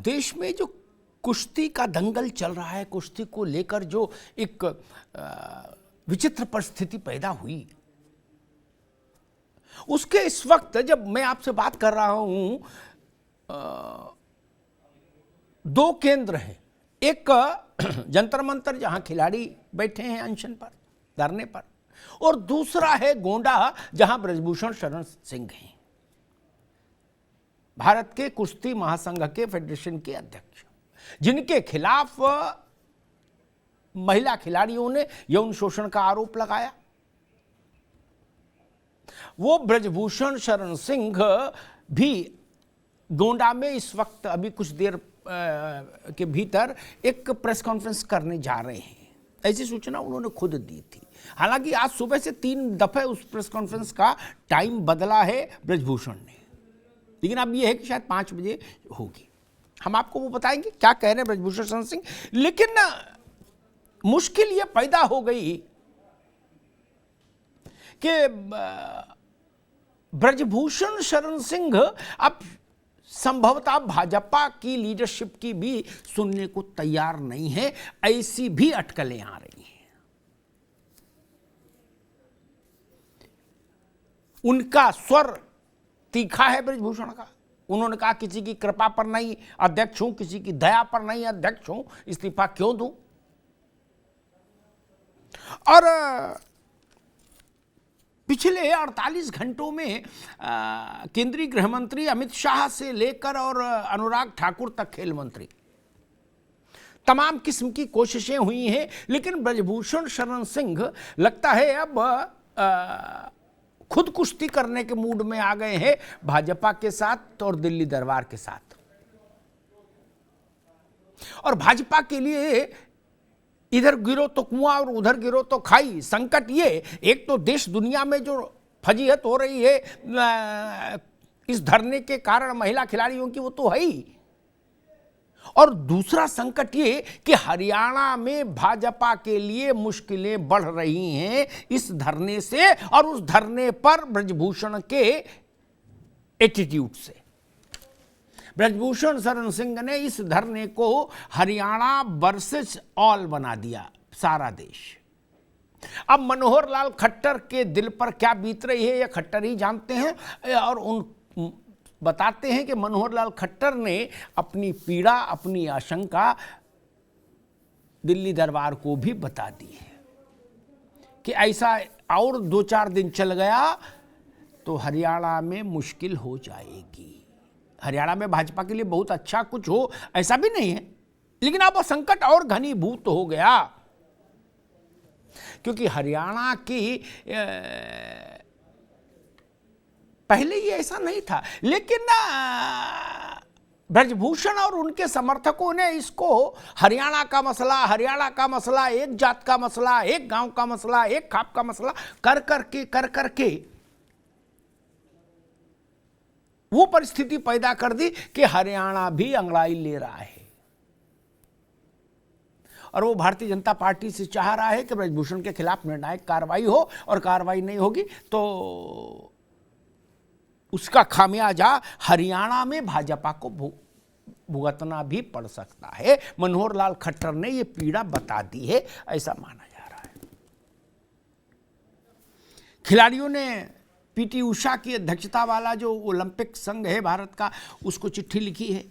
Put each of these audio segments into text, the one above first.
देश में जो कुश्ती का दंगल चल रहा है, कुश्ती को लेकर जो एक विचित्र परिस्थिति पैदा हुई, उसके इस वक्त जब मैं आपसे बात कर रहा हूं, दो केंद्र हैं। एक जंतर मंतर जहां खिलाड़ी बैठे हैं अनशन पर, धरने पर, और दूसरा है गोंडा जहां ब्रजभूषण शरण सिंह हैं, भारत के कुश्ती महासंघ के फेडरेशन के अध्यक्ष, जिनके खिलाफ महिला खिलाड़ियों ने यौन शोषण का आरोप लगाया। वो ब्रजभूषण शरण सिंह भी गोंडा में इस वक्त अभी कुछ देर के भीतर एक प्रेस कॉन्फ्रेंस करने जा रहे हैं, ऐसी सूचना उन्होंने खुद दी थी। हालांकि आज सुबह से 3 दफे उस प्रेस कॉन्फ्रेंस का टाइम बदला है ब्रजभूषण ने, लेकिन अब यह है कि शायद 5 बजे होगी। हम आपको वो बताएंगे क्या कह रहे हैं ब्रजभूषण शरण सिंह। लेकिन मुश्किल यह पैदा हो गई कि ब्रजभूषण शरण सिंह अब संभवतः भाजपा की लीडरशिप की भी सुनने को तैयार नहीं है, ऐसी भी अटकलें आ रही हैं। उनका स्वर तीखा है ब्रजभूषण का। उन्होंने कहा किसी की कृपा पर नहीं अध्यक्ष हूं, किसी की दया पर नहीं अध्यक्ष हूं, इस्तीफा क्यों दूं। और पिछले 48 घंटों में केंद्रीय गृह मंत्री अमित शाह से लेकर और अनुराग ठाकुर तक, खेल मंत्री, तमाम किस्म की कोशिशें हुई हैं, लेकिन ब्रजभूषण शरण सिंह लगता है अब खुद कुश्ती करने के मूड में आ गए हैं भाजपा के साथ और दिल्ली दरबार के साथ। और भाजपा के लिए इधर गिरो तो कुआं और उधर गिरो तो खाई। संकट ये, एक तो देश दुनिया में जो फजीहत हो रही है इस धरने के कारण महिला खिलाड़ियों की, वो तो है ही, और दूसरा संकट ये कि हरियाणा में भाजपा के लिए मुश्किलें बढ़ रही हैं इस धरने से, और उस धरने पर ब्रजभूषण के एटीट्यूड से। ब्रजभूषण शरण सिंह ने इस धरने को हरियाणा वर्सेस ऑल बना दिया, सारा देश। अब मनोहर लाल खट्टर के दिल पर क्या बीत रही है, यह खट्टर ही जानते हैं, और उन बताते हैं कि मनोहर लाल खट्टर ने अपनी पीड़ा, अपनी आशंका दिल्ली दरबार को भी बता दी है कि ऐसा और 2-4 दिन चल गया तो हरियाणा में मुश्किल हो जाएगी। हरियाणा में भाजपा के लिए बहुत अच्छा कुछ हो ऐसा भी नहीं है, लेकिन अब संकट और घनीभूत हो गया, क्योंकि हरियाणा की पहले ये ऐसा नहीं था, लेकिन ब्रजभूषण और उनके समर्थकों ने इसको हरियाणा का मसला, एक जात का मसला, एक गांव का मसला, एक खाप का मसला कर करके वो परिस्थिति पैदा कर दी कि हरियाणा भी अंगड़ाई ले रहा है। और वो भारतीय जनता पार्टी से चाह रहा है कि ब्रजभूषण के खिलाफ निर्णायक कार्रवाई हो, और कार्रवाई नहीं होगी तो उसका खामियाजा हरियाणा में भाजपा को भुगतना भी पड़ सकता है। मनोहर लाल खट्टर ने यह पीड़ा बता दी है, ऐसा माना जा रहा है। खिलाड़ियों ने पीटी उषा की अध्यक्षता वाला जो ओलंपिक संघ है भारत का, उसको चिट्ठी लिखी है।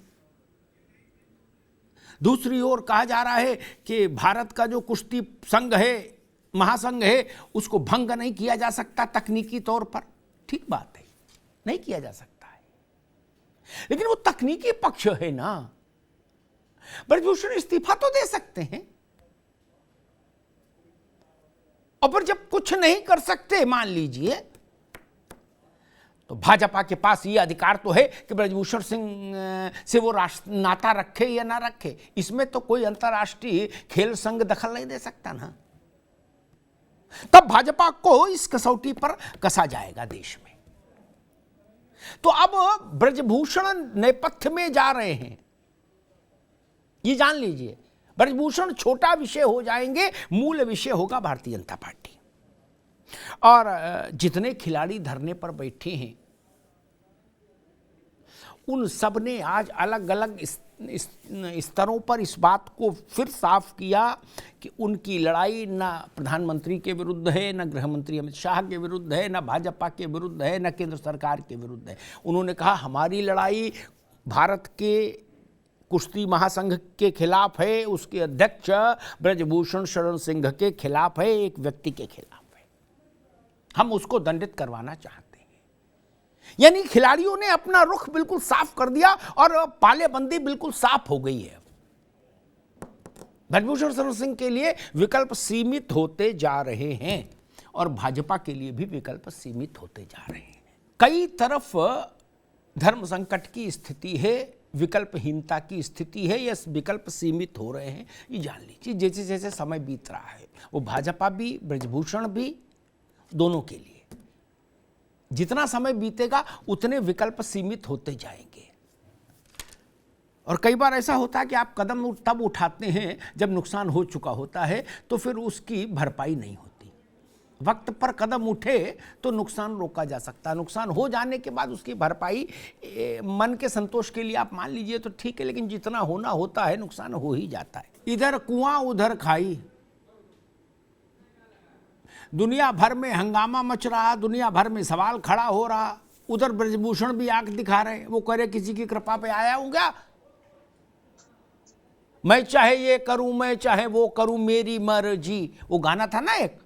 दूसरी ओर कहा जा रहा है कि भारत का जो कुश्ती संघ है, महासंघ है, उसको भंग नहीं किया जा सकता तकनीकी तौर पर। ठीक बात है, नहीं किया जा सकता है, लेकिन वो तकनीकी पक्ष है ना। ब्रजभूषण इस्तीफा तो दे सकते हैं, और पर जब कुछ नहीं कर सकते मान लीजिए, तो भाजपा के पास ये अधिकार तो है कि ब्रजभूषण सिंह से वो नाता रखे या ना रखे, इसमें तो कोई अंतर्राष्ट्रीय खेल संघ दखल नहीं दे सकता ना। तब भाजपा को इस कसौटी पर कसा जाएगा देश में। तो अब ब्रजभूषण नेपथ्य में जा रहे हैं, ये जान लीजिए। ब्रजभूषण छोटा विषय हो जाएंगे, मूल विषय होगा भारतीय जनता पार्टी। और जितने खिलाड़ी धरने पर बैठे हैं उन सब ने आज अलग अलग स्तरों पर इस बात को फिर साफ किया कि उनकी लड़ाई ना प्रधानमंत्री के विरुद्ध है, ना गृह मंत्री अमित शाह के विरुद्ध है, ना भाजपा के विरुद्ध है, ना केंद्र सरकार के विरुद्ध है। उन्होंने कहा हमारी लड़ाई भारत के कुश्ती महासंघ के खिलाफ है, उसके अध्यक्ष ब्रजभूषण शरण सिंह के खिलाफ है, एक व्यक्ति के खिलाफ है। हम उसको दंडित करवाना चाहते हैं। यानी खिलाड़ियों ने अपना रुख बिल्कुल साफ कर दिया और पालेबंदी बिल्कुल साफ हो गई है। ब्रजभूषण शरण सिंह के लिए विकल्प सीमित होते जा रहे हैं और भाजपा के लिए भी विकल्प सीमित होते जा रहे हैं। कई तरफ धर्म संकट की स्थिति है, विकल्पहीनता की स्थिति है, या विकल्प सीमित हो रहे हैं, ये जान लीजिए। जैसे जैसे समय बीत रहा है वो भाजपा भी ब्रजभूषण भी दोनों के लिए जितना समय बीतेगा उतने विकल्प सीमित होते जाएंगे। और कई बार ऐसा होता है कि आप कदम तब उठाते हैं जब नुकसान हो चुका होता है, तो फिर उसकी भरपाई नहीं होती। वक्त पर कदम उठे तो नुकसान रोका जा सकता है, नुकसान हो जाने के बाद उसकी भरपाई मन के संतोष के लिए आप मान लीजिए तो ठीक है, लेकिन जितना होना होता है नुकसान हो ही जाता है। इधर कुआं उधर खाई, दुनिया भर में हंगामा मच रहा, दुनिया भर में सवाल खड़ा हो रहा। उधर ब्रजभूषण भी आंख दिखा रहे, वो कह रहे किसी की कृपा पे आया हूं क्या, मैं चाहे ये करूं मैं चाहे वो करूं मेरी मर्जी। वो गाना था ना एक,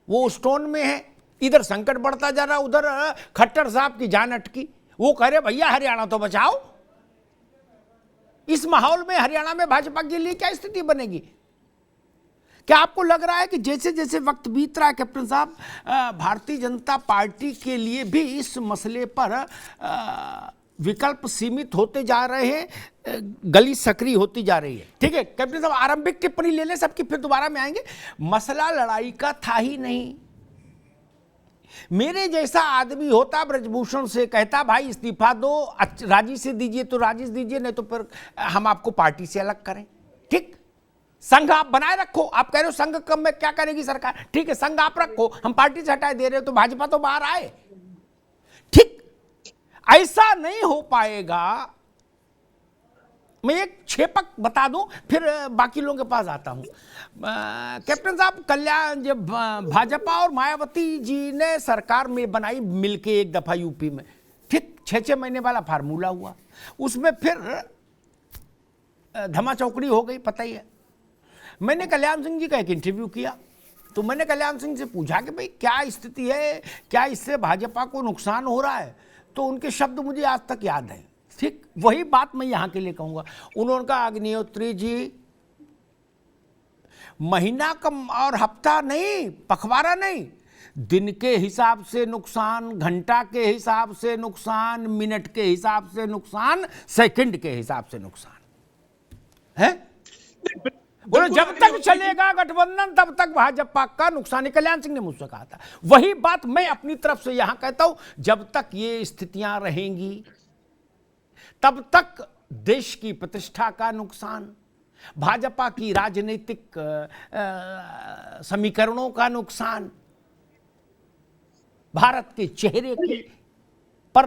वो उस टोन में है। इधर संकट बढ़ता जा रहा, उधर खट्टर साहब की जान अटकी, वो कह रहे भैया हरियाणा तो बचाओ। इस माहौल में हरियाणा में भाजपा के लिए क्या स्थिति बनेगी? क्या आपको लग रहा है कि जैसे जैसे वक्त बीत रहा है कैप्टन साहब, भारतीय जनता पार्टी के लिए भी इस मसले पर विकल्प सीमित होते जा रहे हैं, गली सक्रिय होती जा रही है? ठीक है कैप्टन साहब, आरंभिक टिप्पणी ले लें सबकी, फिर दोबारा में आएंगे। मसला लड़ाई का था ही नहीं। मेरे जैसा आदमी होता ब्रजभूषण से कहता भाई इस्तीफा दो, राजी से दीजिए तो राजी से दीजिए, नहीं तो फिर हम आपको पार्टी से अलग करें। ठीक, संघ आप बनाए रखो, आप कह रहे हो संघ कम में क्या करेगी सरकार, ठीक है संघ आप रखो, हम पार्टी से हटाए दे रहे हो तो भाजपा तो बाहर आए। ठीक, ऐसा नहीं हो पाएगा। मैं एक छेपक बता दूं फिर बाकी लोगों के पास आता हूं। कैप्टन साहब, कल्याण जब भाजपा और मायावती जी ने सरकार में बनाई मिलके एक दफा यूपी में, ठीक 6-6 महीने वाला फार्मूला हुआ, उसमें फिर धमा चौकड़ी हो गई, पता ही है। मैंने कल्याण सिंह जी का एक इंटरव्यू किया, तो मैंने कल्याण सिंह से पूछा कि भाई क्या स्थिति है, क्या इससे भाजपा को नुकसान हो रहा है, तो उनके शब्द मुझे आज तक याद हैं। ठीक, वही बात मैं यहां के लिए कहूंगा। उन्होंने कहा अग्निहोत्री जी, महीना कम और हफ्ता नहीं, पखवाड़ा नहीं, दिन के हिसाब से नुकसान, घंटा के हिसाब से नुकसान, मिनट के हिसाब से नुकसान, सेकंड के हिसाब से नुकसान है। बोले जब तक चलेगा गठबंधन तब तक भाजपा का नुकसान है, कल्याण सिंह ने मुझसे कहा था। वही बात मैं अपनी तरफ से यहां कहता हूं, जब तक ये स्थितियां रहेंगी तब तक देश की प्रतिष्ठा का नुकसान, भाजपा की राजनीतिक समीकरणों का नुकसान, भारत के चेहरे की पर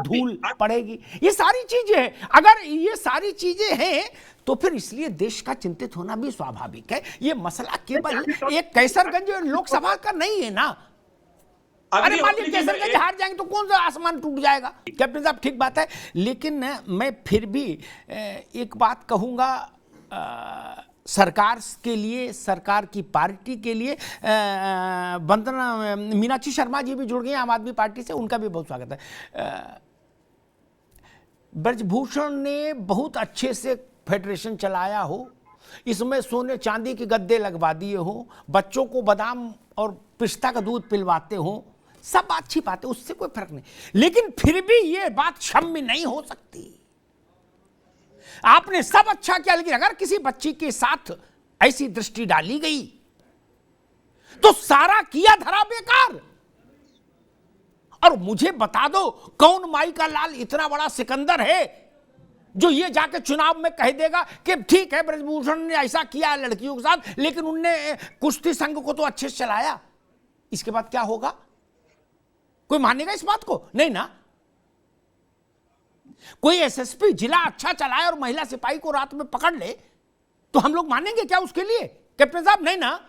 धूल पड़ेगी। ये सारी चीजें हैं। अगर ये सारी चीजें हैं तो फिर इसलिए देश का चिंतित होना भी स्वाभाविक है। ये मसला केवल एक कैसरगंज लोकसभा का नहीं है ना। अरे मान लीजिए कैसरगंज हार जाएंगे तो कौन सा आसमान टूट जाएगा? कैप्टन साहब ठीक बात है, लेकिन मैं फिर भी एक बात कहूंगा सरकार के लिए, सरकार की पार्टी के लिए। वंदना मीनाक्षी शर्मा जी भी जुड़ गई आम आदमी पार्टी से, उनका भी बहुत स्वागत है। ब्रजभूषण ने बहुत अच्छे से फेडरेशन चलाया हो, इसमें सोने चांदी के गद्दे लगवा दिए हो, बच्चों को बादाम और पिस्ता का दूध पिलवाते हो, सब अच्छी बात है, उससे कोई फर्क नहीं, लेकिन फिर भी ये बात क्षम्य नहीं हो सकती। आपने सब अच्छा किया, लेकिन अगर किसी बच्ची के साथ ऐसी दृष्टि डाली गई तो सारा किया धरा बेकार। और मुझे बता दो कौन माई का लाल इतना बड़ा सिकंदर है जो ये जाके चुनाव में कह देगा कि ठीक है ब्रजभूषण ने ऐसा किया लड़कियों के साथ, लेकिन उनने कुश्ती संघ को तो अच्छे से चलाया। इसके बाद क्या होगा? कोई मानेगा इस बात को? नहीं ना। कोई एसएसपी जिला अच्छा चलाए और महिला सिपाही को रात में पकड़ ले तो हम लोग मानेंगे क्या उसके लिए? कैप्टन साहब नहीं ना।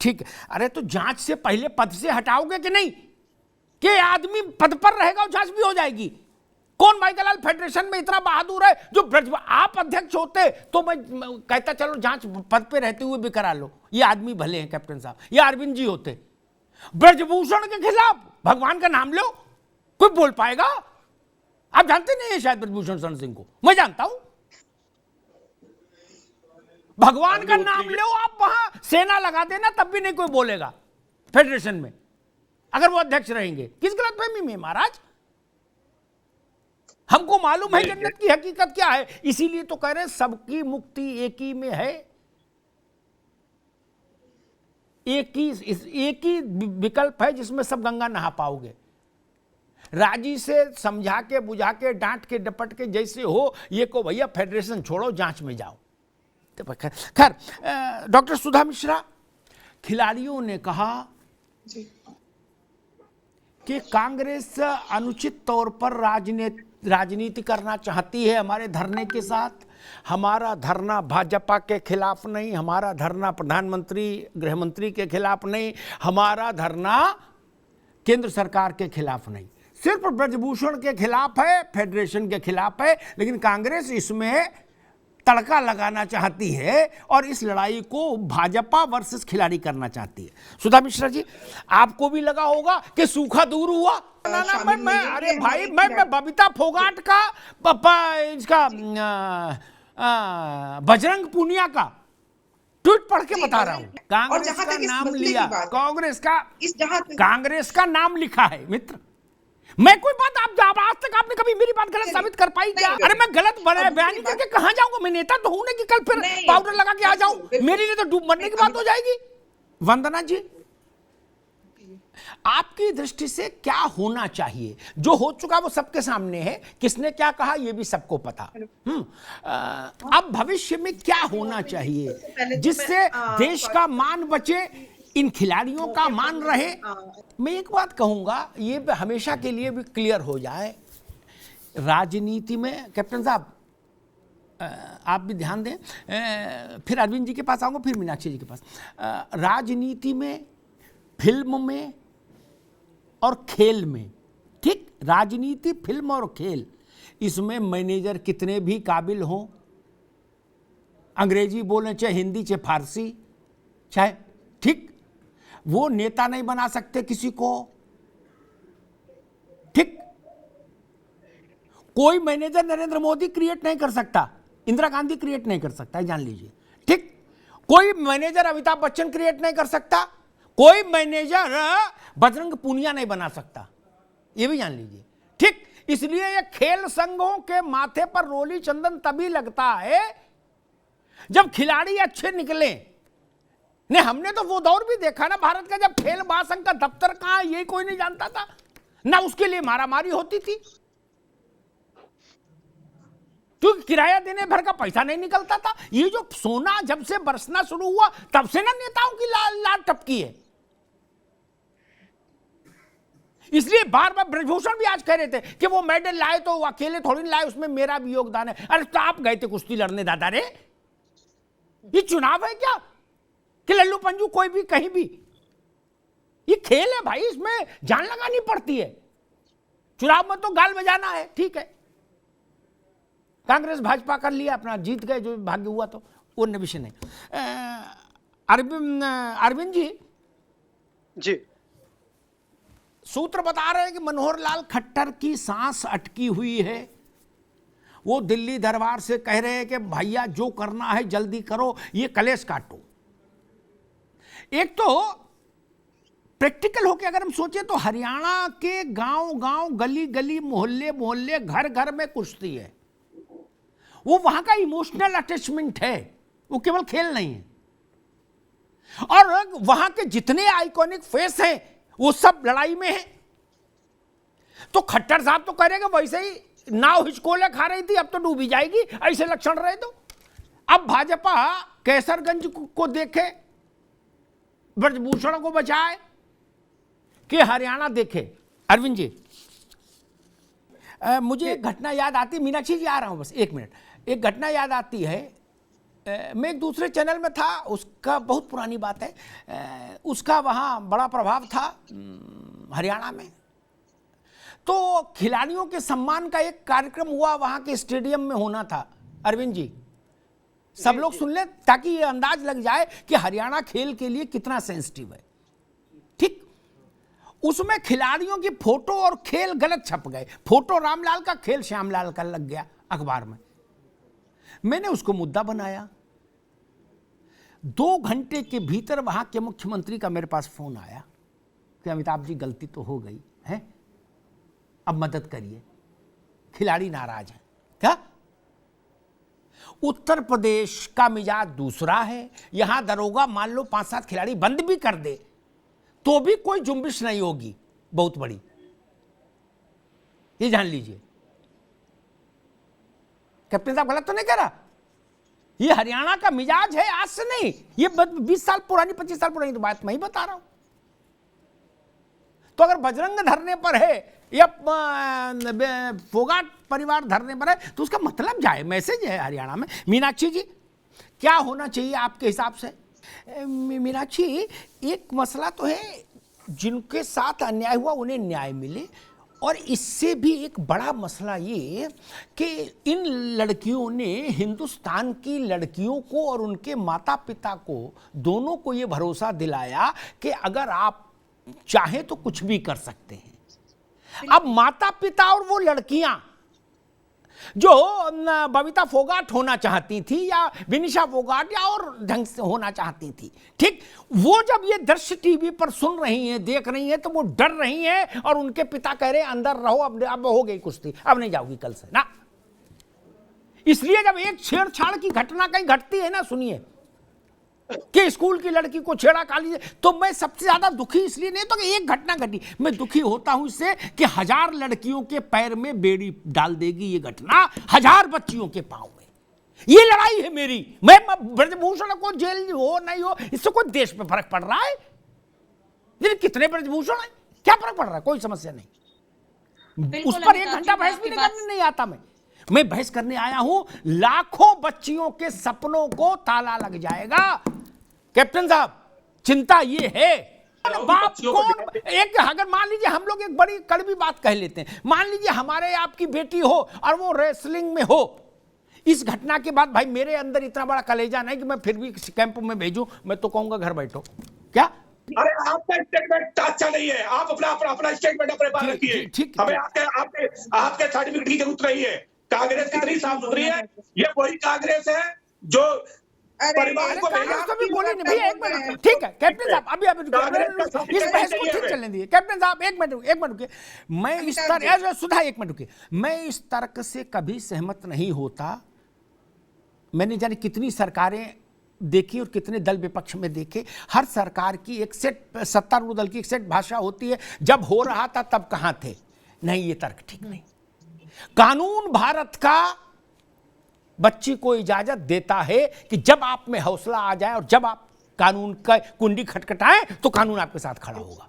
ठीक है, अरे तो जांच से पहले पद से हटाओगे कि नहीं, कि आदमी पद पर रहेगा और जांच भी हो जाएगी? कौन भाईकालाल फेडरेशन में इतना बहादुर है जो ब्रज, आप अध्यक्ष होते तो मैं कहता चलो जांच पद पे रहते हुए भी करा लो। ये आदमी भले हैं कैप्टन साहब, ये अरविंद जी होते। ब्रजभूषण के खिलाफ भगवान का नाम लो, कोई बोल पाएगा? आप जानते नहीं है शायद ब्रजभूषण शरण सिंह को, मैं जानता हूं। भगवान का नाम लो, आप वहां सेना लगा देना तब भी नहीं कोई बोलेगा फेडरेशन में, अगर वो अध्यक्ष रहेंगे। किस गलतफहमी में महाराज? हमको मालूम है जन्नत की हकीकत क्या है, इसीलिए तो कह रहे हैं सबकी मुक्ति एक ही में है। एक ही विकल्प है जिसमें सब गंगा नहा पाओगे। राजी से समझा के बुझा के डांट के डपट के जैसे हो ये को भैया फेडरेशन छोड़ो, जांच में जाओ। तो खैर, डॉक्टर सुधा मिश्रा, खिलाड़ियों ने कहा कि कांग्रेस अनुचित तौर पर राजनीति करना चाहती है हमारे धरने के साथ। हमारा धरना भाजपा के खिलाफ नहीं, हमारा धरना प्रधानमंत्री गृहमंत्री के खिलाफ नहीं, हमारा धरना केंद्र सरकार के खिलाफ नहीं, सिर्फ ब्रजभूषण के खिलाफ है, फेडरेशन के खिलाफ है। लेकिन कांग्रेस इसमें तड़का लगाना चाहती है और इस लड़ाई को भाजपा वर्सेस खिलाड़ी करना चाहती है। सुधा मिश्रा जी, आपको भी लगा होगा कि सूखा दूर हुआ? ना, मैं अरे भाई, मैं बबीता फोगाट का पापा इसका बजरंग पूनिया का ट्वीट पढ़ के बता रहा हूं। कांग्रेस का नाम लिया, कांग्रेस का नाम लिखा है मित्र। मैं कोई बात आप आज तक आपने कभी मेरी बात गलत साबित कर पाई क्या? अरे मैं गलत बयान करके कहां जाऊंगा? मैं नेता तो हूं नहीं कि कल फिर पाउडर लगा के आ जाऊं। मेरे लिए तो डूब मरने की बात हो जाएगी। वंदना जी, आपकी दृष्टि से क्या होना चाहिए? जो हो चुका वो सबके सामने है, किसने क्या कहा ये भी सबको पता। अब भविष्य में क्या होना चाहिए जिससे देश का मान बचे, इन खिलाड़ियों का मान रहे? मैं एक बात कहूंगा, ये हमेशा के लिए भी क्लियर हो जाए, राजनीति में कैप्टन साहब आप भी ध्यान दें, फिर अरविंद जी के पास आऊंगा, फिर मीनाक्षी जी के पास। राजनीति में, फिल्म में और खेल में, ठीक, राजनीति, फिल्म और खेल, इसमें मैनेजर कितने भी काबिल हों, अंग्रेजी बोलें चाहे हिंदी चाहे फारसी चाहे, ठीक, वो नेता नहीं बना सकते किसी को। ठीक, कोई मैनेजर नरेंद्र मोदी क्रिएट नहीं कर सकता, इंदिरा गांधी क्रिएट नहीं कर सकता, जान लीजिए। ठीक, कोई मैनेजर अमिताभ बच्चन क्रिएट नहीं कर सकता, कोई मैनेजर बजरंग पूनिया नहीं बना सकता, ये भी जान लीजिए। ठीक, इसलिए ये खेल संघों के माथे पर रोली चंदन तभी लगता है जब खिलाड़ी अच्छे निकले। ने हमने तो वो दौर भी देखा ना भारत का, जब खेल महासंघ का दफ्तर कहां है यही कोई नहीं जानता था ना, उसके लिए मारामारी होती थी क्योंकि किराया देने भर का पैसा नहीं निकलता था। ये जो सोना जब से बरसना शुरू हुआ तब से ना नेताओं की लाल टपकी है। इसलिए बार बार ब्रजभूषण भी आज कह रहे थे कि वो मेडल लाए तो वो अकेले थोड़ी नहीं लाए, उसमें मेरा भी योगदान है। अरे तो आप गए थे कुश्ती लड़ने दादा रे, ये चुनाव है क्या कि लल्लू पंजू कोई भी कहीं भी? ये खेल है भाई, इसमें जान लगानी पड़ती है। चुनाव में तो गाल बजाना है, ठीक है, कांग्रेस भाजपा कर लिया अपना, जीत गए, जो भाग्य हुआ तो वो विषय नहीं। अरविंद जी, सूत्र बता रहे हैं कि मनोहर लाल खट्टर की सांस अटकी हुई है। वो दिल्ली दरबार से कह रहे हैं कि भैया जो करना है जल्दी करो, ये कलेश काटो। एक तो प्रैक्टिकल होके अगर हम सोचे तो हरियाणा के गांव गांव, गली गली, मोहल्ले मोहल्ले, घर घर में कुश्ती है। वो वहां का इमोशनल अटैचमेंट है, वो केवल खेल नहीं है। और वहां के जितने आइकॉनिक फेस हैं वो सब लड़ाई में है। तो खट्टर साहब तो कह रहे कि वैसे ही नाव हिचकोले खा रही थी, अब तो डूबी जाएगी, ऐसे लक्षण रहे। तो अब भाजपा कैसरगंज को देखे, ब्रजभूषण को बचाए कि हरियाणा देखे? अरविंद जी, मुझे एक घटना याद आती, मीनाक्षी जी आ रहा हूँ बस एक मिनट, एक घटना याद आती है। मैं एक दूसरे चैनल में था, उसका बहुत पुरानी बात है, उसका वहाँ बड़ा प्रभाव था हरियाणा में। तो खिलाड़ियों के सम्मान का एक कार्यक्रम हुआ, वहाँ के स्टेडियम में होना था। अरविंद जी, सब लोग सुन लें ताकि ये अंदाज लग जाए कि हरियाणा खेल के लिए कितना सेंसिटिव है। ठीक, उसमें खिलाड़ियों की फोटो और खेल गलत छप गए। फोटो रामलाल का, खेल श्यामलाल का लग गया अखबार में। मैंने उसको मुद्दा बनाया। 2 घंटे के भीतर वहां के मुख्यमंत्री का मेरे पास फोन आया कि अमिताभ जी गलती तो हो गई है, अब मदद करिए, खिलाड़ी नाराज है। क्या? उत्तर प्रदेश का मिजाज दूसरा है। यहां दरोगा मान लो 5-7 खिलाड़ी बंद भी कर दे तो भी कोई जुम्बिश नहीं होगी बहुत बड़ी, ये जान लीजिए। कैप्टन साहब गलत तो नहीं कह रहा? ये हरियाणा का मिजाज है, आज से नहीं, ये 20 साल पुरानी, 25 साल पुरानी तो बात मैं ही बता रहा हूं। तो अगर बजरंग धरने पर है या फोगाट परिवार धरने पर है तो उसका मतलब जाए, मैसेज है हरियाणा में। मीनाक्षी जी, क्या होना चाहिए आपके हिसाब से? मीनाक्षी, एक मसला तो है, जिनके साथ अन्याय हुआ उन्हें न्याय मिले, और इससे भी एक बड़ा मसला ये कि इन लड़कियों ने हिंदुस्तान की लड़कियों को और उनके माता पिता को, दोनों को ये भरोसा दिलाया कि अगर आप चाहें तो कुछ भी कर सकते हैं। अब माता पिता और वो लड़कियां जो बबीता फोगाट होना चाहती थी या विनिशा फोगाट या और ढंग से होना चाहती थी, ठीक, वो जब ये दृश्य टीवी पर सुन रही हैं, देख रही हैं, तो वो डर रही हैं और उनके पिता कह रहे हैं अंदर रहो, अब हो गई कुश्ती, अब नहीं जाओगी कल से ना। इसलिए जब एक छेड़छाड़ की घटना कहीं घटती है ना, सुनिए, कि स्कूल की लड़की को छेड़ा काली, तो मैं सबसे ज्यादा दुखी इसलिए नहीं तो कि एक घटना घटी, मैं दुखी होता हूं इससे कि 1000 लड़कियों के पैर में बेड़ी डाल देगी ये घटना, 1000 बच्चियों के पांव में। ये लड़ाई है मेरी। मैं ब्रजभूषण को जेल हो नहीं हो, इससे कोई देश पे फर्क पड़ रहा है? लेकिन कितने ब्रजभूषण है, क्या फर्क पड़ रहा है? कोई समस्या नहीं। उस पर 1 घंटा बहस भी करने नहीं आता। मैं बहस करने आया हूं, लाखों बच्चियों के सपनों को ताला लग जाएगा। कैप्टन साहब, चिंता ये है, बाप कौन, एक अगर मान लीजिए हम लोग एक बड़ी कड़वी बात कह लेते हैं, मान लीजिए हमारे आपकी बेटी हो और वो रेसलिंग में हो, इस घटना के बाद भाई मेरे अंदर इतना बड़ा कलेजा नहीं कि मैं फिर भी कैंप में भेजूं, मैं तो कहूंगा घर बैठो। क्या? अरे आपका स्टेटमेंट अच्छा नहीं है, आप अपना स्टेटमेंट अपने पास रखिए। हमें आपके सर्टिफिकेट की जरूरत नहीं है। कांग्रेस कितनी साफ सुथरी है, ये वही कांग्रेस है जो परिवार को भी बोले नहीं भैया। एक मिनट, ठीक है कैप्टन साहब, अभी इस बहस को ठीक चलने दीजिए। कैप्टन साहब एक मिनट रुकिए, मैं इस तरह सुधा एक मिनट रुकिए, मैं इस तर्क से कभी सहमत नहीं होता। मैंने जाने कितनी सरकारें देखी और कितने दल विपक्ष में देखे, हर सरकार की एक सेट, सत्तारूढ़ दल की एक सेट भाषा होती है, जब हो रहा था तब कहां थे। नहीं, ये तर्क ठीक नहीं। कानून भारत का बच्ची को इजाजत देता है कि जब आप में हौसला आ जाए और जब आप कानून का कुंडी खटखटाएं तो कानून आपके साथ खड़ा होगा।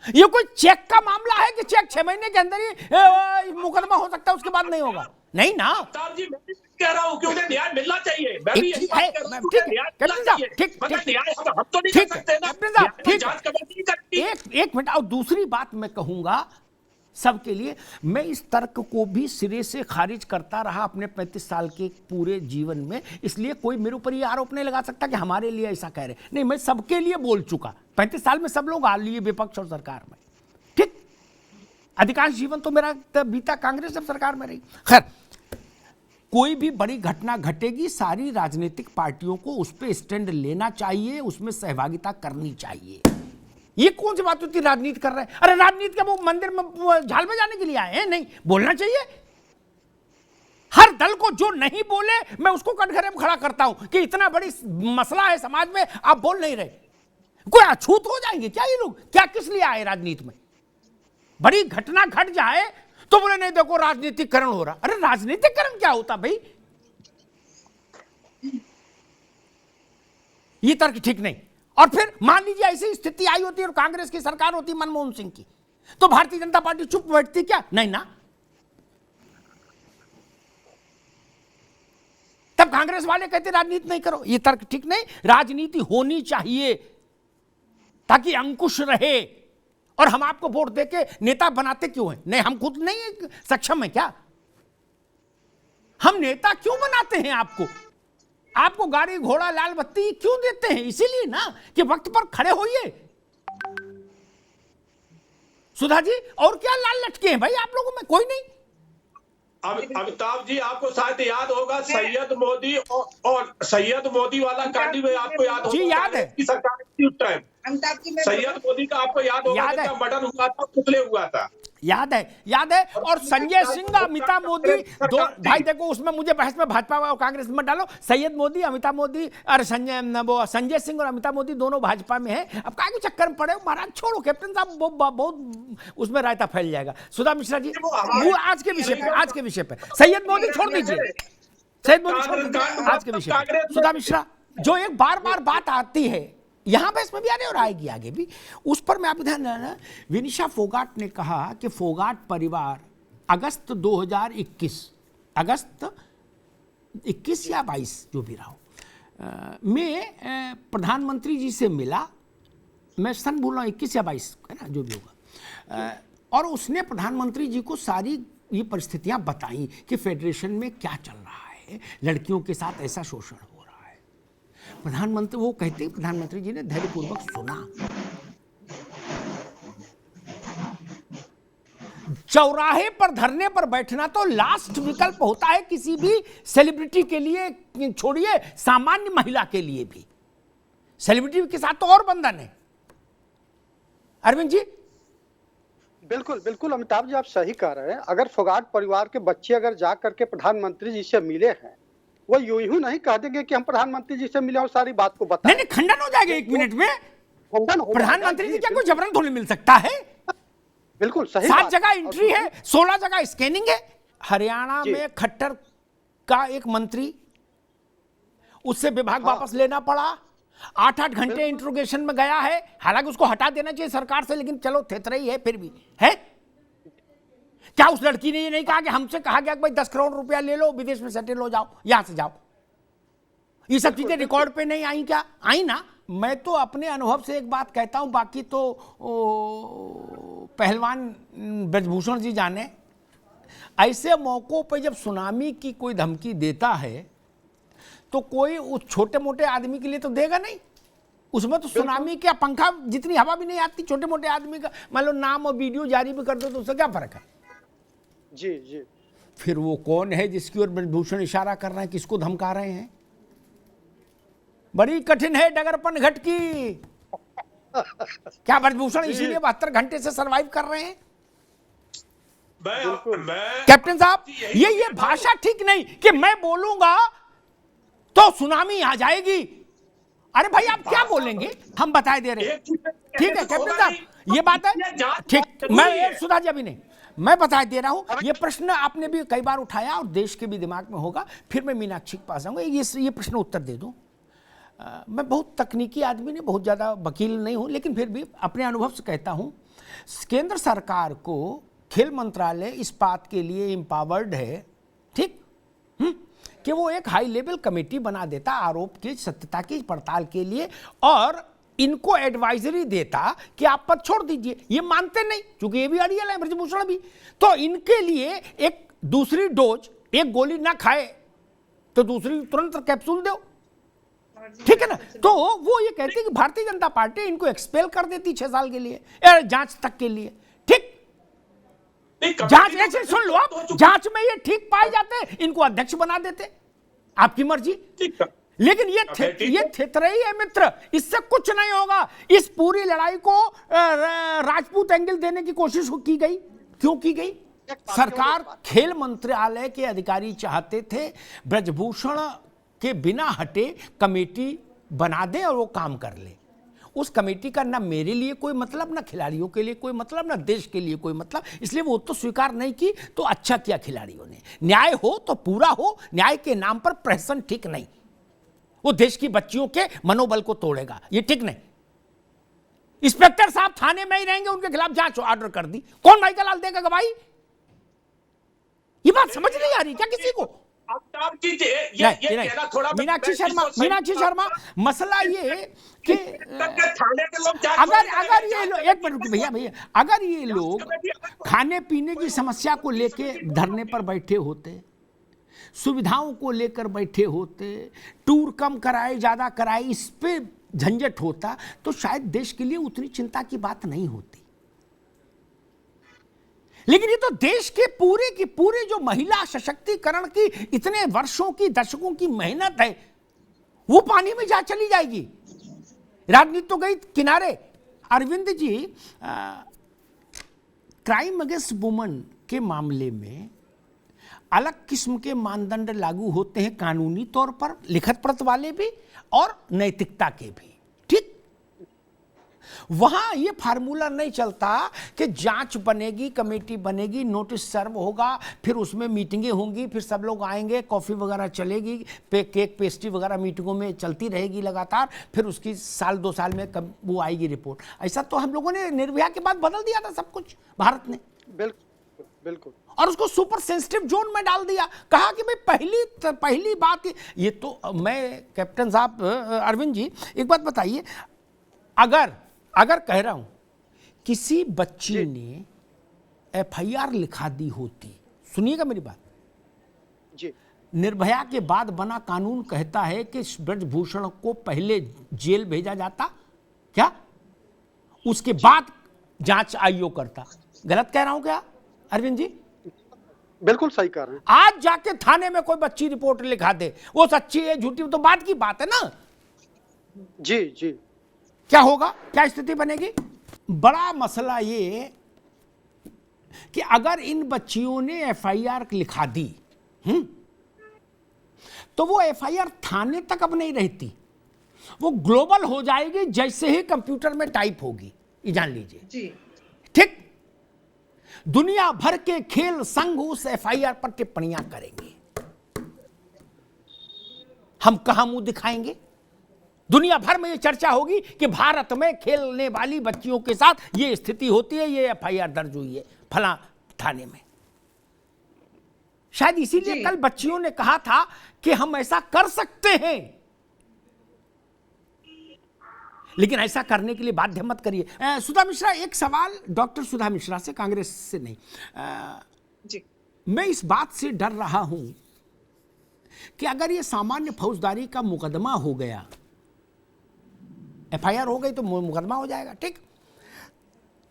ये कोई चेक का मामला है कि चेक 6 महीने के अंदर ही मुकदमा हो सकता है, उसके बाद नहीं होगा? नहीं ना। जी मैं कह रहा हूं कि उन्हें न्याय मिलना चाहिए। मैं भी यही बात कर रहा हूं, ठीक। एक मिनट, और दूसरी बात मैं कहूंगा सबके लिए, मैं इस तर्क को भी सिरे से खारिज करता रहा अपने 35 साल के पूरे जीवन में, इसलिए कोई मेरे ऊपर ये आरोप नहीं लगा सकता कि हमारे लिए ऐसा कह रहे। नहीं, मैं सबके लिए बोल चुका। 35 साल में सब लोग आ लिए, विपक्ष और सरकार में, ठीक। अधिकांश जीवन तो मेरा बीता कांग्रेस जब सरकार में रही। खैर, कोई भी बड़ी घटना घटेगी, सारी राजनीतिक पार्टियों को उस पर स्टैंड लेना चाहिए, उसमें सहभागिता करनी चाहिए। ये कौन सी बात होती है राजनीति कर रहे हैं? अरे राजनीति का वो मंदिर में झाल बजाने के लिए आए हैं? नहीं, बोलना चाहिए। हर दल को जो नहीं बोले मैं उसको कटघरे में खड़ा करता हूं कि इतना बड़ी मसला है समाज में, आप बोल नहीं रहे। कोई अछूत हो जाएंगे क्या ये लोग? क्या किस लिए आए राजनीति में? बड़ी घटना घट जाए तो बोले नहीं देखो राजनीतिकरण हो रहा। अरे राजनीतिकरण क्या होता भाई? ये तर्क ठीक नहीं। और फिर मान लीजिए ऐसी स्थिति आई होती और कांग्रेस की सरकार होती मनमोहन सिंह की, तो भारतीय जनता पार्टी चुप बैठती क्या? नहीं ना। तब कांग्रेस वाले कहते राजनीति नहीं करो, ये तर्क ठीक नहीं। राजनीति होनी चाहिए ताकि अंकुश रहे। और हम आपको वोट देके नेता बनाते क्यों हैं? नहीं, हम खुद नहीं सक्षम है क्या? हम नेता क्यों बनाते हैं आपको? आपको गाड़ी घोड़ा लाल बत्ती क्यों देते हैं? इसीलिए ना कि वक्त पर खड़े होइए। सुधा जी, और क्या लाल लटके हैं भाई आप लोगों में? कोई नहीं। अमिताभ जी, आपको शायद याद होगा सैयद मोदी और सैयद मोदी वाला कांड में आपको याद होगा? जी याद है। सरकार थी उस टाइम। सैयद मोदी का आपको याद होगा? जब मर्डर हुआ था, पुतले हुआ था। याद है। और संजय सिंह, अमिताभ मोदी, दो भाई देखो, उसमें मुझे बहस में भाजपा और कांग्रेस में डालो। सैयद मोदी, अमिताभ मोदी और संजय सिंह और अमिताभ मोदी दोनों भाजपा में हैं। अब काहे के चक्कर में पड़े हो महाराज? छोड़ो कैप्टन साहब, बहुत उसमें रायता फैल जाएगा। सुधा मिश्रा जी, वो आज के विषय पे सैयद मोदी छोड़ दीजिए, आज के विषय पे सुधा मिश्रा, जो एक बार बात आती है यहां पे, इसमें भी आ रही और आएगी आगे भी, उस पर मैं आप ध्यान देना। विनिशा फोगाट ने कहा कि फोगाट परिवार अगस्त 2021, अगस्त 21 या 22 जो भी रहा हो, में प्रधानमंत्री जी से मिला। मैं सन बोल रहा हूँ 21 या 22 है ना, जो भी होगा। और उसने प्रधानमंत्री जी को सारी ये परिस्थितियां बताई कि फेडरेशन में क्या चल रहा है, लड़कियों के साथ ऐसा शोषण हो रहा है। प्रधानमंत्री, वो कहते, प्रधानमंत्री जी ने धैर्यपूर्वक सुना। चौराहे पर धरने पर बैठना तो लास्ट विकल्प होता है किसी भी सेलिब्रिटी के लिए, छोड़िए सामान्य महिला के लिए भी। सेलिब्रिटी के साथ तो और बंधन है। अरविंद जी, बिल्कुल अमिताभ जी, आप सही कह रहे हैं। अगर फोगाट परिवार के बच्चे अगर जा करके प्रधानमंत्री जी से मिले हैं, वो यूं नहीं कह देंगे कि हम प्रधानमंत्री जी से मिले और सारी बात को बताएं। नहीं, खंडन हो जाएगा 1 मिनट में। प्रधानमंत्री जी क्या कोई जबरन थोड़ी मिल सकता है? बिल्कुल सही। 7 जगह एंट्री है, 16 जगह स्कैनिंग है। हरियाणा में खट्टर का एक मंत्री, उससे विभाग वापस लेना पड़ा। 8-8 घंटे इंट्रोगेशन में गया है। हालांकि उसको हटा देना चाहिए सरकार से, लेकिन चलो थेथरा ही है फिर भी है। क्या उस लड़की ने ये नहीं कहा कि हमसे कहा गया कि भाई 10 करोड़ रुपया ले लो, विदेश में सेटल हो जाओ, यहां से जाओ? ये सब चीजें रिकॉर्ड पे नहीं आई क्या? आई ना। मैं तो अपने अनुभव से एक बात कहता हूं, बाकी तो पहलवान ब्रजभूषण जी जाने। ऐसे मौकों पे जब सुनामी की कोई धमकी देता है तो कोई उस छोटे मोटे आदमी के लिए तो देगा नहीं। उसमें तो सुनामी क्या, पंखा जितनी हवा भी नहीं आती, छोटे मोटे आदमी का मान लो नाम और वीडियो जारी भी कर दो तो उससे क्या फर्क है? जी। फिर वो कौन है जिसकी ओर ब्रजभूषण इशारा कर रहे हैं, किसको धमका रहे हैं? बड़ी कठिन है डगरपन घट की। क्या ब्रजभूषण इसीलिए 72 घंटे से सरवाइव कर रहे हैं? कैप्टन साहब, ये भाषा ठीक नहीं कि मैं बोलूंगा तो सुनामी आ जाएगी। अरे भाई आप क्या बोलेंगे, हम बताए दे रहे हैं। ठीक है कैप्टन साहब, ये बात है ठीक। मैं सुधा जी अभी नहीं, मैं बताए दे रहा हूं। ये प्रश्न आपने भी कई बार उठाया और देश के भी दिमाग में होगा। फिर मैं मीनाक्षी के पास आऊंगा, ये प्रश्न उत्तर दे दूं। मैं बहुत तकनीकी आदमी नहीं, बहुत ज़्यादा वकील नहीं हूं, लेकिन फिर भी अपने अनुभव से कहता हूं, केंद्र सरकार को खेल मंत्रालय इस बात के लिए एम्पावर्ड है, ठीक, कि वो एक हाई लेवल कमेटी बना देता आरोप की सत्यता की पड़ताल के लिए, और इनको एडवाइजरी देता कि आप पद छोड़ दीजिए। ये मानते नहीं, क्योंकि ये भी अड़ियल है ब्रजभूषण भी। तो इनके लिए एक दूसरी डोज, एक गोली ना खाए तो दूसरी तुरंत कैप्सूल दो, ठीक है ना। तो वो ये कहते हैं कि भारतीय जनता पार्टी इनको एक्सपेल कर देती 6 साल के लिए, जांच तक के लिए, ठीक। जांच ऐसे सुन लो आप, जांच में ये ठीक पाए जाते, इनको अध्यक्ष बना देते, आपकी मर्जी। लेकिन ये थेथरई है मित्र, इससे कुछ नहीं होगा। इस पूरी लड़ाई को राजपूत एंगल देने की कोशिश की गई। क्यों की गई? सरकार, खेल मंत्रालय के अधिकारी चाहते थे ब्रजभूषण के बिना हटे कमेटी बना दे और वो काम कर ले। उस कमेटी का ना मेरे लिए कोई मतलब, ना खिलाड़ियों के लिए कोई मतलब, ना देश के लिए कोई मतलब, इसलिए वो तो स्वीकार नहीं की। तो अच्छा किया खिलाड़ियों ने। न्याय हो तो पूरा हो, न्याय के नाम पर प्रहसन ठीक नहीं, वो देश की बच्चियों के मनोबल को तोड़ेगा, ये ठीक नहीं। इंस्पेक्टर साहब थाने में ही रहेंगे, उनके खिलाफ जांच ऑर्डर कर दी, कौन भाई का लाल देगा गवाही? ये बात समझ नहीं आ रही क्या किसी को? मीनाक्षी शर्मा, मसला ये कि अगर ये लोग, एक मिनट भैया, अगर ये लोग खाने पीने की समस्या को लेके धरने पर बैठे होते, सुविधाओं को लेकर बैठे होते, टूर कम कराए ज्यादा कराए इस पे झंझट होता, तो शायद देश के लिए उतनी चिंता की बात नहीं होती। लेकिन ये तो देश के पूरे जो महिला सशक्तिकरण की इतने वर्षों की, दशकों की मेहनत है, वो पानी में जा चली जाएगी। राजनीति तो गई किनारे। Arvind ji, crime against woman के मामले में अलग किस्म के मानदंड लागू होते हैं, कानूनी तौर पर, लिखित प्रत वाले भी और नैतिकता के भी, ठीक? वहां ये फार्मूला नहीं चलता कि जांच बनेगी, कमेटी बनेगी, नोटिस सर्व होगा, फिर उसमें मीटिंगें होंगी, फिर सब लोग आएंगे, कॉफी वगैरह चलेगी, केक पेस्ट्री वगैरह मीटिंगों में चलती रहेगी लगातार, फिर उसकी साल 2 साल में कब वो आएगी रिपोर्ट। ऐसा तो हम लोगों ने निर्भया के बाद बदल दिया था सब कुछ भारत ने। बिल्कुल, और उसको सुपर सेंसिटिव जोन में डाल दिया, कहा कि भाई पहली बात ये तो मैं, कैप्टन साहब, अरविंद जी एक बात बताइए, अगर कह रहा हूं किसी बच्ची ने एफआईआर लिखा दी होती, सुनिएगा मेरी बात जी, निर्भया के बाद बना कानून कहता है कि ब्रजभूषण को पहले जेल भेजा जाता, क्या उसके बाद जांच आयोग करता। गलत कह रहा हूं क्या अरविंद जी? बिल्कुल सही कह रहे हैं। आज जाके थाने में कोई बच्ची रिपोर्ट लिखा दे, वो सच्ची है झूठी तो बात की बात है ना। जी, क्या होगा, क्या स्थिति बनेगी? बड़ा मसला ये कि अगर इन बच्चियों ने एफआईआर लिखा दी, तो वो एफआईआर थाने तक अब नहीं रहती, वो ग्लोबल हो जाएगी जैसे ही कंप्यूटर में टाइप होगी। ये जान लीजिए जी, ठीक? दुनिया भर के खेल संघ उस एफआईआर पर टिप्पणियां करेंगे। हम कहां मुंह दिखाएंगे? दुनिया भर में ये चर्चा होगी कि भारत में खेलने वाली बच्चियों के साथ ये स्थिति होती है, ये एफआईआर दर्ज हुई है फला थाने में। शायद इसीलिए कल बच्चियों ने कहा था कि हम ऐसा कर सकते हैं, लेकिन ऐसा करने के लिए बाध्य मत करिए। सुधा मिश्रा, एक सवाल डॉक्टर सुधा मिश्रा से, कांग्रेस से नहीं। जी, मैं इस बात से डर रहा हूं कि अगर ये सामान्य फौजदारी का मुकदमा हो गया, एफआईआर हो गई तो मुकदमा हो जाएगा, ठीक?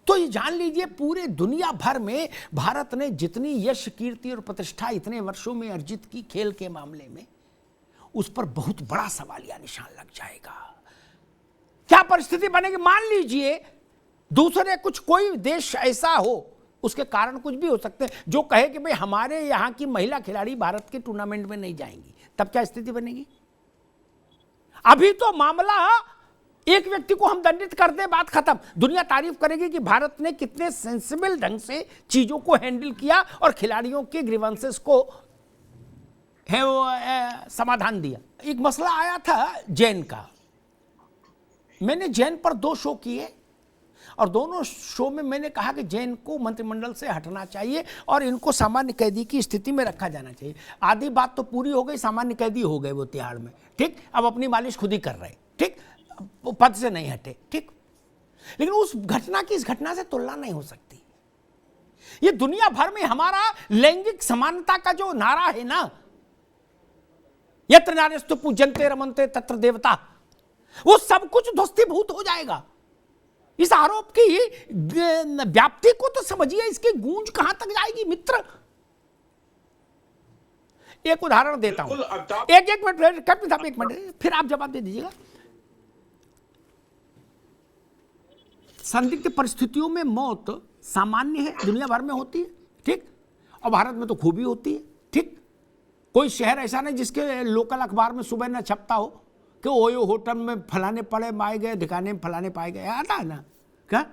तो ये जान लीजिए पूरे दुनिया भर में भारत ने जितनी यश, कीर्ति और प्रतिष्ठा इतने वर्षों में अर्जित की खेल के मामले में, उस पर बहुत बड़ा सवालिया निशान लग जाएगा। क्या परिस्थिति बनेगी? मान लीजिए दूसरे कोई देश ऐसा हो, उसके कारण कुछ भी हो सकते हैं, जो कहे कि भाई हमारे यहां की महिला खिलाड़ी भारत के टूर्नामेंट में नहीं जाएंगी, तब क्या स्थिति बनेगी? अभी तो मामला एक व्यक्ति को हम दंडित कर दे, बात खत्म, दुनिया तारीफ करेगी कि भारत ने कितने सेंसिबल ढंग से चीजों को हैंडल किया और खिलाड़ियों के ग्रीवेंसेस को है वो समाधान दिया। एक मसला आया था जैन का, मैंने जैन पर 2 शो किए और दोनों शो में मैंने कहा कि जैन को मंत्रिमंडल से हटना चाहिए और इनको सामान्य कैदी की स्थिति में रखा जाना चाहिए। आधी बात तो पूरी हो गई, सामान्य कैदी हो गए वो तिहाड़ में, ठीक? अब अपनी मालिश खुद ही कर रहे, ठीक? पद से नहीं हटे, ठीक? लेकिन उस घटना की इस घटना से तुलना नहीं हो सकती। ये दुनिया भर में हमारा लैंगिक समानता का जो नारा है ना, यत्र नार्यस्तु पूज्यन्ते रमन्ते तत्र देवता, वो सब कुछ ध्वस्तीभूत हो जाएगा। इस आरोप की व्याप्ति को तो समझिए, इसकी गूंज कहां तक जाएगी मित्र। एक उदाहरण देता हूं, एक मिनट कैप्टन साहब, एक मिनट, फिर आप जवाब दे दीजिएगा। संदिग्ध परिस्थितियों में मौत सामान्य है, दुनिया भर में होती है, ठीक? और भारत में तो खूबी होती है, ठीक? कोई शहर ऐसा नहीं जिसके लोकल अखबार में सुबह न छपता हो कि ओयो होटल में फलाने पड़े माए गए, ठिकाने में फलाने पाए गए, आता है ना? क्या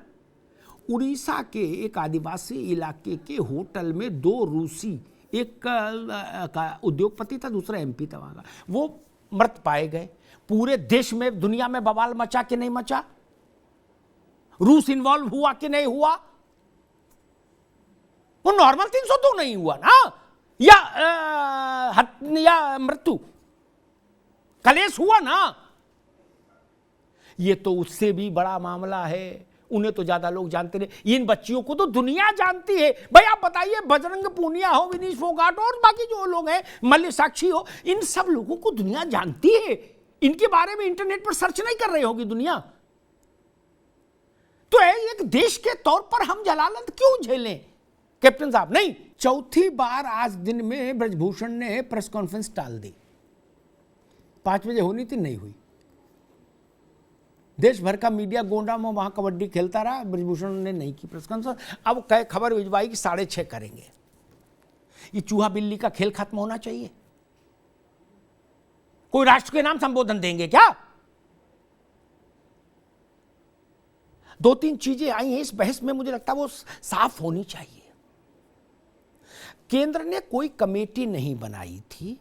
उड़ीसा के एक आदिवासी इलाके के होटल में 2 रूसी, एक का उद्योगपति था, दूसरा एमपी था वहां का, वो मृत पाए गए। पूरे देश में, दुनिया में बवाल मचा कि नहीं मचा? रूस इन्वॉल्व हुआ कि नहीं हुआ? वो नॉर्मल 302 नहीं हुआ ना, या मृत्यु कलेश हुआ ना। ये तो उससे भी बड़ा मामला है, उन्हें तो ज्यादा लोग जानते नहीं, इन बच्चियों को तो दुनिया जानती है। भाई आप बताइए, बजरंग पूनिया हो, विनीश फोगाट हो और बाकी जो लोग हैं, मल्लिक साक्षी हो, इन सब लोगों को दुनिया जानती है। इनके बारे में इंटरनेट पर सर्च नहीं कर रही होगी दुनिया। तो एक देश के तौर पर हम जलालत क्यों झेलें कैप्टन साहब? नहीं, चौथी बार आज दिन में ब्रजभूषण ने प्रेस कॉन्फ्रेंस टाल दी। 5 बजे होनी थी, नहीं हुई। देश भर का मीडिया गोंडा में वहां कबड्डी खेलता रहा, ब्रजभूषण ने नहीं की प्रेस कॉन्फ्रेंस। अब कई खबर भिजवाई कि 6:30 करेंगे। ये चूहा बिल्ली का खेल खत्म होना चाहिए। कोई राष्ट्र के नाम संबोधन देंगे क्या? 2-3 चीजें आई हैं इस बहस में, मुझे लगता है वो साफ होनी चाहिए। केंद्र ने कोई कमेटी नहीं बनाई थी।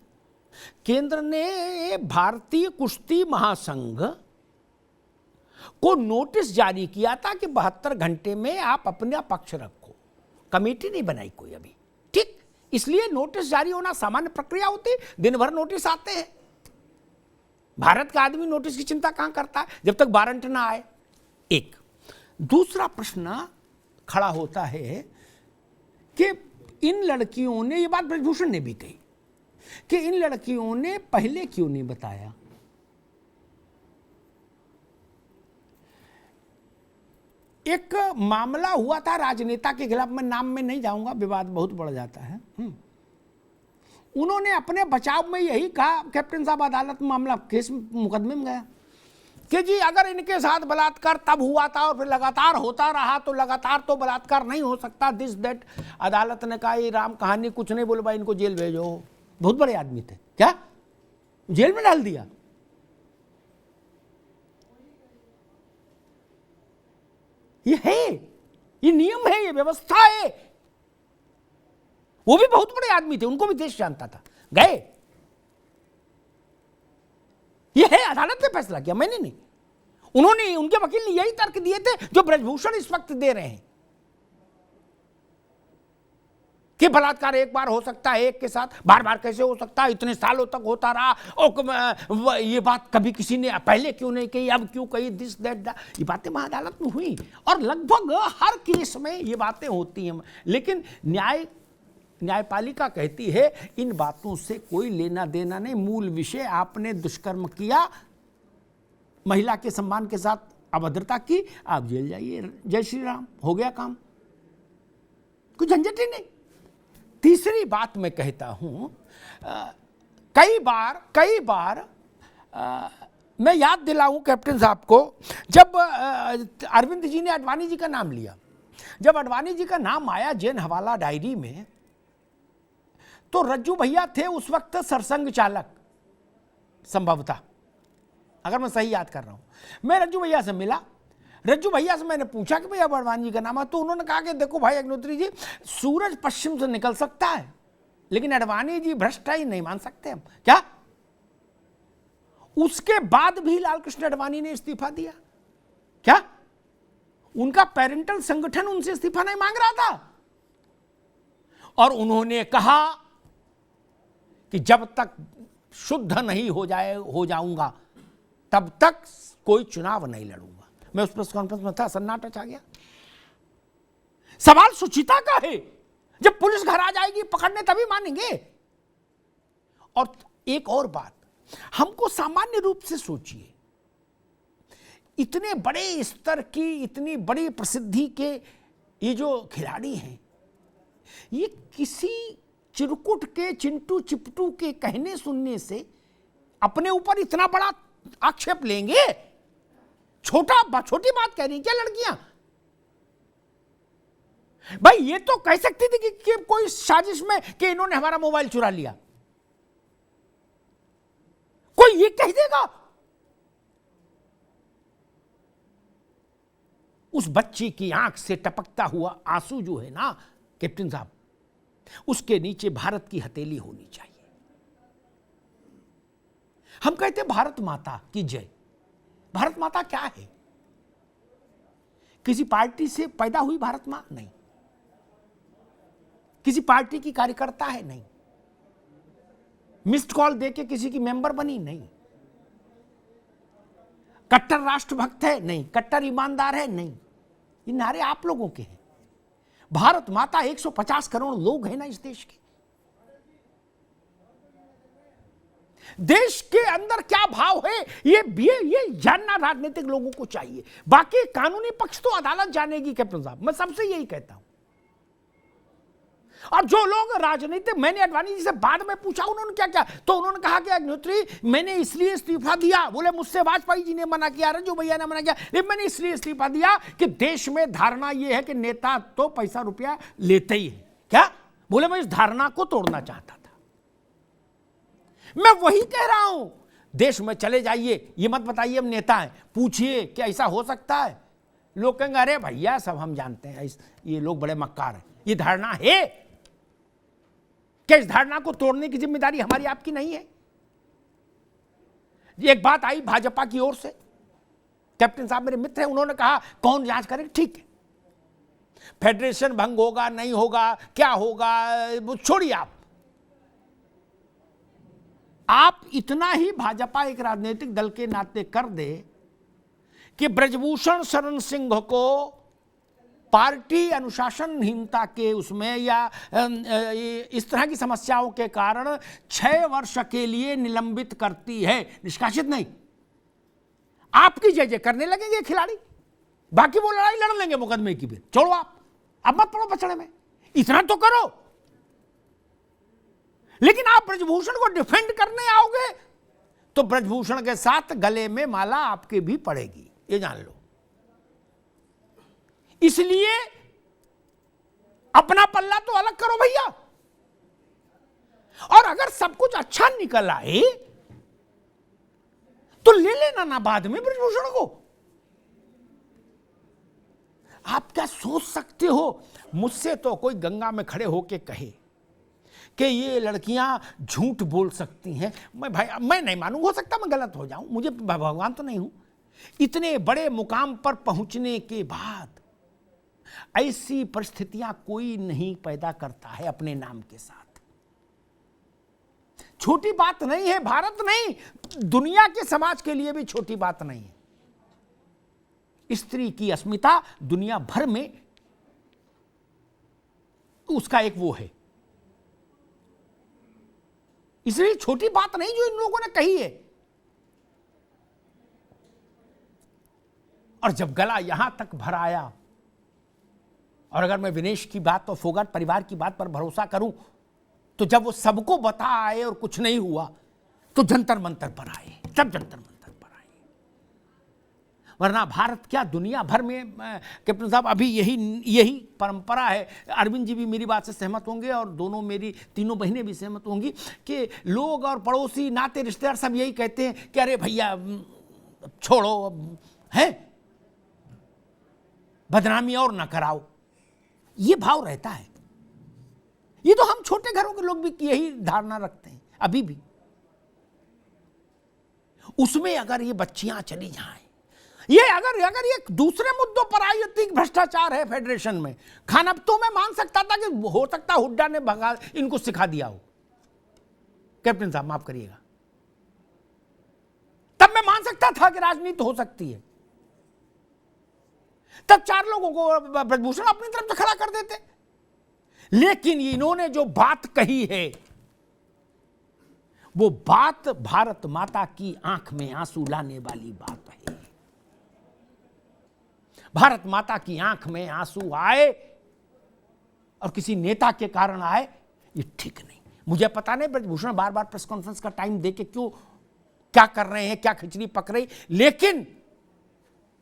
केंद्र ने भारतीय कुश्ती महासंघ को नोटिस जारी किया था कि 72 घंटे में आप अपना पक्ष रखो। कमेटी नहीं बनाई कोई अभी, ठीक? इसलिए नोटिस जारी होना सामान्य प्रक्रिया होती है, दिन भर नोटिस आते हैं। भारत का आदमी नोटिस की चिंता कहां करता है जब तक वारंट ना आए। एक दूसरा प्रश्न खड़ा होता है कि इन लड़कियों ने, ये बात ब्रजभूषण ने भी कही, कि इन लड़कियों ने पहले क्यों नहीं बताया। एक मामला हुआ था राजनेता के खिलाफ, मैं नाम में नहीं जाऊंगा, विवाद बहुत बढ़ जाता है। उन्होंने अपने बचाव में यही कहा, कैप्टन साहब अदालत में मामला, केस मुकदमे में गया कि जी अगर इनके साथ बलात्कार तब हुआ था और फिर लगातार होता रहा तो लगातार तो बलात्कार नहीं हो सकता, दिस दैट। अदालत ने कहा ये राम कहानी, कुछ नहीं बोले भाई, इनको जेल भेजो। बहुत बड़े आदमी थे, क्या जेल में डाल दिया? ये है, ये नियम है, ये व्यवस्था है। वो भी बहुत बड़े आदमी थे, उनको भी देश जानता था, गए। ये है, अदालत ने फैसला किया, मैंने नहीं। उन्होंने, उनके वकील ने यही तर्क दिए थे जो ब्रजभूषण इस वक्त दे रहे हैं कि बलात्कार एक बार हो सकता है, एक के साथ बार बार कैसे हो सकता है, इतने सालों तक होता रहा, और ये बात कभी किसी ने पहले क्यों नहीं कही, अब क्यों कही, दिस दैट। ये बातें वहां अदालत में हुई और लगभग हर केस में ये बातें होती हैं। लेकिन न्यायपालिका कहती है इन बातों से कोई लेना देना नहीं, मूल विषय आपने दुष्कर्म किया, महिला के सम्मान के साथ अभद्रता की, आप जेल जाइए, जय श्री राम, हो गया काम, कुछ झंझट ही नहीं। तीसरी बात मैं कहता हूं, कई बार मैं याद दिलाऊं कैप्टन साहब को, जब अरविंद जी ने अडवाणी जी का नाम लिया, जब अडवाणी जी का नाम आया जैन हवाला डायरी में, तो रज्जू भैया थे उस वक्त सरसंघ चालक संभवतः, अगर मैं सही याद कर रहा हूं। मैं रज्जू भैया से मिला, रज्जू भैया से मैंने पूछा कि भैया अडवाणी जी का नाम है, तो उन्होंने कहा कि देखो भाई अग्निहोत्री जी, सूरज पश्चिम से निकल सकता है लेकिन अडवाणी जी भ्रष्ट ही नहीं मान सकते हम। क्या? उसके बाद भी लालकृष्ण अडवाणी ने इस्तीफा दिया क्या? उनका पेरेंटल संगठन उनसे इस्तीफा नहीं मांग रहा था और उन्होंने कहा कि जब तक शुद्ध नहीं हो जाऊंगा तब तक कोई चुनाव नहीं लड़ूंगा। मैं उस प्रेस कॉन्फ्रेंस में था, सन्नाटा छा गया। सवाल सुचिता का है, जब पुलिस घर आ जाएगी पकड़ने तभी मानेंगे। और एक और बात, हमको सामान्य रूप से सोचिए, इतने बड़े स्तर की, इतनी बड़ी प्रसिद्धि के ये जो खिलाड़ी हैं, ये किसी चिरकुट के, चिंटू चिपटू के कहने सुनने से अपने ऊपर इतना बड़ा आक्षेप लेंगे? छोटी बात कह रही क्या लड़कियां? भाई ये तो कह सकती थी कि कोई साजिश में कि इन्होंने हमारा मोबाइल चुरा लिया, कोई ये कह देगा? उस बच्ची की आंख से टपकता हुआ आंसू जो है ना कैप्टन साहब, उसके नीचे भारत की हथेली होनी चाहिए। हम कहते हैं भारत माता की जय। भारत माता क्या है? किसी पार्टी से पैदा हुई भारत मां नहीं, किसी पार्टी की कार्यकर्ता है नहीं, मिस्ड कॉल देके किसी की मेंबर बनी नहीं, कट्टर राष्ट्रभक्त है नहीं, कट्टर ईमानदार है नहीं। ये नारे आप लोगों के हैं। भारत माता 150 करोड़ लोग हैं ना इस देश के। देश के अंदर क्या भाव है ये जानना राजनीतिक लोगों को चाहिए। बाकी कानूनी पक्ष तो अदालत जानेगी कैप्टन साहब, मैं सबसे यही कहता हूं। और जो लोग राजनीतिक, मैंने अडवाणी जी से बाद में पूछा उन्होंने क्या क्या, तो उन्होंने कहा कि अग्निहोत्री मैंने इसलिए इस्तीफा दिया, बोले मुझसे वाजपेयी जी ने मना किया, रज्जू भैया ने मना किया, लेकिन मैंने इसलिए इस्तीफा दिया कि देश में धारणा यह है कि नेता तो पैसा रुपया लेते ही है। क्या बोले, मैं इस धारणा को तोड़ना चाहता था। मैं वही कह रहा हूं, देश में चले जाइए, ये मत बताइए हम नेता हैं, पूछिए क्या ऐसा हो सकता है। लोग कहेंगे अरे भैया सब हम जानते हैं, ये लोग बड़े मक्कार हैं। ये धारणा है, क्या इस धारणा को तोड़ने की जिम्मेदारी हमारी आपकी नहीं है? एक बात आई भाजपा की ओर से, कैप्टन साहब मेरे मित्र हैं, उन्होंने कहा कौन जांच करे। ठीक है, फेडरेशन भंग होगा नहीं होगा, क्या होगा वो छोड़िए। आप इतना ही भाजपा एक राजनीतिक दल के नाते कर दे कि ब्रजभूषण शरण सिंह को पार्टी अनुशासनहीनता के उसमें या इस तरह की समस्याओं के कारण 6 वर्ष के लिए निलंबित करती है, निष्कासित नहीं। आपकी जय जय करने लगेंगे खिलाड़ी, बाकी वो लड़ाई लड़ लेंगे मुकदमे की। फिर छोड़ो, आप अब मत पड़ो पछड़े में, इतना तो करो। लेकिन आप ब्रजभूषण को डिफेंड करने आओगे तो ब्रजभूषण के साथ गले में माला आपके भी पड़ेगी, ये जान लो। इसलिए अपना पल्ला तो अलग करो भैया। और अगर सब कुछ अच्छा निकल आए तो ले लेना ना बाद में ब्रजभूषण को। आप क्या सोच सकते हो, मुझसे तो कोई गंगा में खड़े होके कहे कि ये लड़कियां झूठ बोल सकती हैं, मैं नहीं मानूं, हो सकता मैं गलत हो जाऊं, मुझे भगवान तो नहीं हूं। इतने बड़े मुकाम पर पहुंचने के बाद ऐसी परिस्थितियां कोई नहीं पैदा करता है अपने नाम के साथ। छोटी बात नहीं है, भारत नहीं दुनिया के समाज के लिए भी छोटी बात नहीं है। स्त्री की अस्मिता दुनिया भर में उसका एक वो है, इसलिए छोटी बात नहीं जो इन लोगों ने कही है। और जब गला यहां तक भर आया, और अगर मैं विनेश की बात और फोगाट परिवार की बात पर भरोसा करूं तो जब वो सबको बता आए और कुछ नहीं हुआ तो जंतर मंतर पर आए, सब जंतर मंतर पर आए। वरना भारत क्या दुनिया भर में कैप्टन साहब अभी यही परंपरा है। अरविंद जी भी मेरी बात से सहमत होंगे और दोनों मेरी तीनों बहनें भी सहमत होंगी कि लोग और पड़ोसी नाते रिश्तेदार सब यही कहते हैं कि अरे भैया छोड़ो, है बदनामी और ना कराओ, ये भाव रहता है। ये तो हम छोटे घरों के लोग भी यही धारणा रखते हैं अभी भी। उसमें अगर ये बच्चियां चली जाएं, ये अगर ये दूसरे मुद्दों पर राजनीतिक भ्रष्टाचार है फेडरेशन में, खाना तो मैं मान सकता था कि हो सकता हुड्डा ने भगा इनको सिखा दिया हो, कैप्टन साहब माफ करिएगा, तब मैं मान सकता था कि राजनीति हो सकती है। तब 4 लोगों को ब्रजभूषण अपनी तरफ से खड़ा कर देते। लेकिन इन्होंने जो बात कही है वो बात भारत माता की आंख में आंसू लाने वाली बात है। भारत माता की आंख में आंसू आए और किसी नेता के कारण आए, ये ठीक नहीं। मुझे पता नहीं ब्रजभूषण बार बार प्रेस कॉन्फ्रेंस का टाइम देके क्यों क्या कर रहे हैं, क्या खिचड़ी पक रही, लेकिन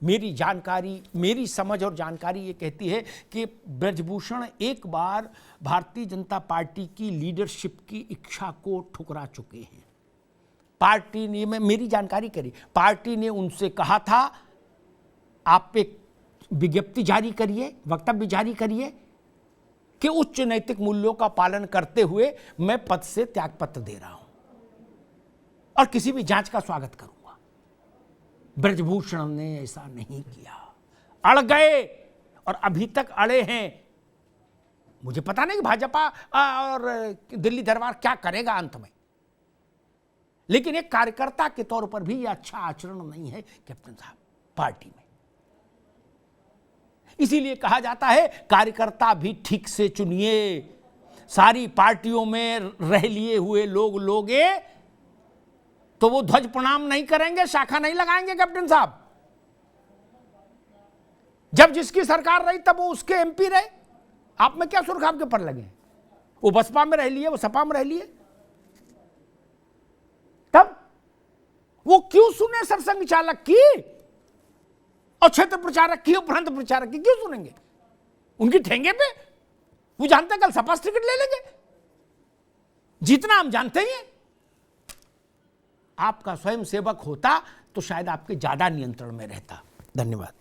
मेरी जानकारी, मेरी समझ और जानकारी ये कहती है कि ब्रजभूषण एक बार भारतीय जनता पार्टी की लीडरशिप की इच्छा को ठुकरा चुके हैं। पार्टी ने, मेरी जानकारी करी, पार्टी ने उनसे कहा था आप एक विज्ञप्ति जारी करिए, वक्तव्य जारी करिए कि उच्च नैतिक मूल्यों का पालन करते हुए मैं पद से त्यागपत्र दे रहा हूं और किसी भी जांच का स्वागत करूंगा। ब्रजभूषण ने ऐसा नहीं किया। अड़ गए और अभी तक अड़े हैं। मुझे पता नहीं कि भाजपा और दिल्ली दरबार क्या करेगा अंत में, लेकिन एक कार्यकर्ता के तौर पर भी यह अच्छा आचरण नहीं है कैप्टन साहब पार्टी में। इसीलिए कहा जाता है कार्यकर्ता भी ठीक से चुनिए। सारी पार्टियों में रह लिए हुए लोग लोगे तो वो ध्वज प्रणाम नहीं करेंगे, शाखा नहीं लगाएंगे कैप्टन साहब। जब जिसकी सरकार रही तब वो उसके एमपी रहे, आप में क्या सुर्ख आपके पर लगे? वो बसपा में रह लिए, वो सपा में रह लिए, तब वो क्यों सुने सरसंघ चालक की और क्षेत्र प्रचारक की और प्रांत प्रचारक की? क्यों सुनेंगे उनकी ठेंगे पे? वो जानते कल सपा से टिकट ले लेंगे, जितना हम जानते ही हैं। आपका स्वयं सेवक होता तो शायद आपके ज्यादा नियंत्रण में रहता। धन्यवाद।